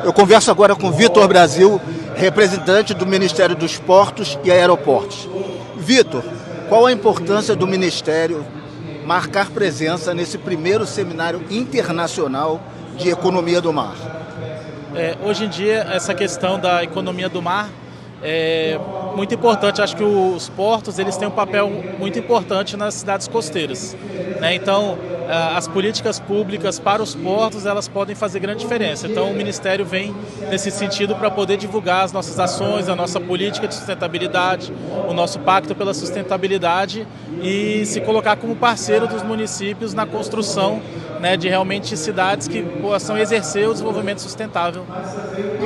Eu converso agora com Vitor Brasil, representante do Ministério dos Portos e Aeroportos. Vitor, qual a importância do Ministério marcar presença nesse primeiro seminário internacional de economia do mar? Hoje em dia, essa questão da economia do mar é muito importante. Acho que os portos eles têm um papel muito importante nas cidades costeiras, né? Então, as políticas públicas para os portos elas podem fazer grande diferença. Então, o Ministério vem nesse sentido para poder divulgar as nossas ações, a nossa política de sustentabilidade, o nosso pacto pela sustentabilidade e se colocar como parceiro dos municípios na construção, né, de realmente cidades que possam exercer o desenvolvimento sustentável.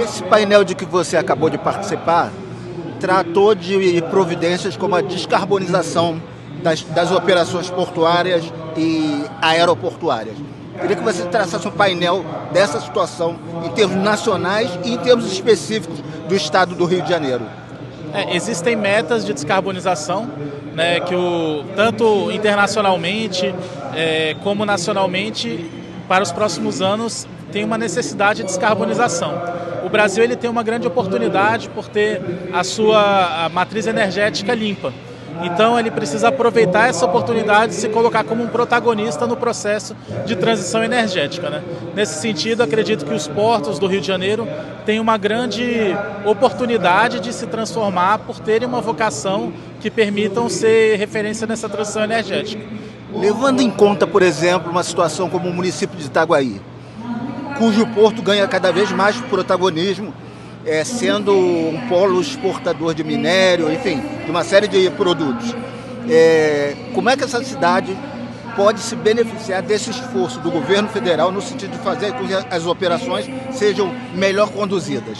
Esse painel de que você acabou de participar tratou de providências como a descarbonização das operações portuárias e aeroportuárias. Queria que você traçasse um painel dessa situação em termos nacionais e em termos específicos do estado do Rio de Janeiro. Existem metas de descarbonização, né, que tanto internacionalmente como nacionalmente, para os próximos anos, tem uma necessidade de descarbonização. O Brasil ele tem uma grande oportunidade por ter a sua matriz energética limpa. Então ele precisa aproveitar essa oportunidade e se colocar como um protagonista no processo de transição energética, né? Nesse sentido, acredito que os portos do Rio de Janeiro têm uma grande oportunidade de se transformar por terem uma vocação que permitam ser referência nessa transição energética. Levando em conta, por exemplo, uma situação como o município de Itaguaí, cujo porto ganha cada vez mais protagonismo, sendo um polo exportador de minério, enfim, de uma série de produtos. Como é que essa cidade pode se beneficiar desse esforço do governo federal no sentido de fazer com que as operações sejam melhor conduzidas?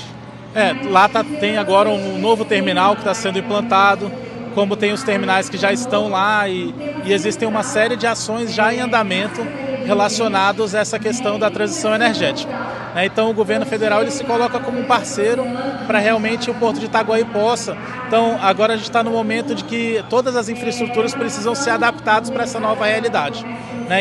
Lá tem agora um novo terminal que está sendo implantado, como tem os terminais que já estão lá e existem uma série de ações já em andamento relacionados a essa questão da transição energética. Então o governo federal ele se coloca como um parceiro para realmente o Porto de Itaguaí possa. Então agora a gente está no momento de que todas as infraestruturas precisam ser adaptadas para essa nova realidade.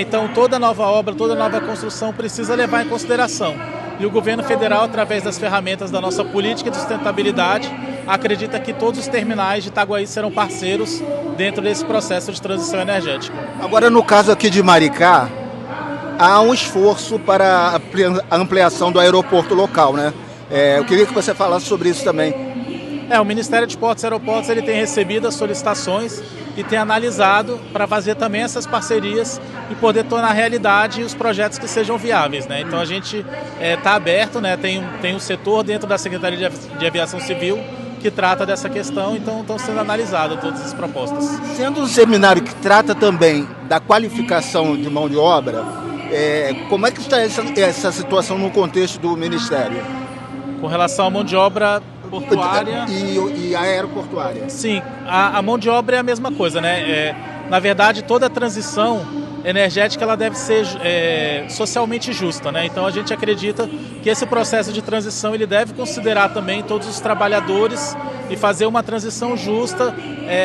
Então toda nova obra, toda nova construção precisa levar em consideração. E o governo federal, através das ferramentas da nossa política de sustentabilidade, acredita que todos os terminais de Itaguaí serão parceiros dentro desse processo de transição energética. Agora, no caso aqui de Maricá, há um esforço para a ampliação do aeroporto local, né? Eu queria que você falasse sobre isso também. O Ministério de Portos e Aeroportos ele tem recebido as solicitações e tem analisado para fazer também essas parcerias e poder tornar realidade os projetos que sejam viáveis, né? Então a gente está aberto, né? Tem um setor dentro da Secretaria de Aviação Civil que trata dessa questão, então estão sendo analisadas todas as propostas. Sendo um seminário que trata também da qualificação de mão de obra, como é que está essa situação no contexto do Ministério? Com relação à mão de obra portuária e aeroportuária? Sim, a mão de obra é a mesma coisa, né? Na verdade, toda a transição energética ela deve ser socialmente justa, né? Então a gente acredita que esse processo de transição ele deve considerar também todos os trabalhadores e fazer uma transição justa,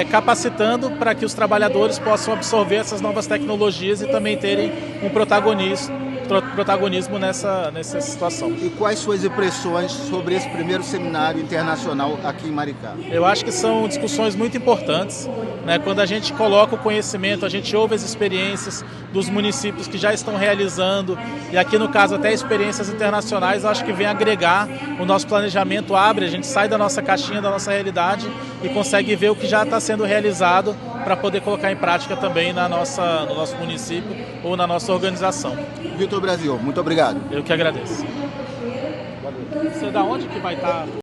capacitando para que os trabalhadores possam absorver essas novas tecnologias e também terem um protagonismo nessa situação. E quais suas impressões sobre esse primeiro seminário internacional aqui em Maricá? Eu acho que são discussões muito importantes, né? Quando a gente coloca o conhecimento, a gente ouve as experiências dos municípios que já estão realizando e aqui no caso até experiências internacionais, eu acho que vem agregar, o nosso planejamento abre, a gente sai da nossa caixinha, da nossa realidade e consegue ver o que já está sendo realizado para poder colocar em prática também no nosso município ou na nossa organização. Vitor Brasil, muito obrigado. Eu que agradeço. Você da onde que vai estar?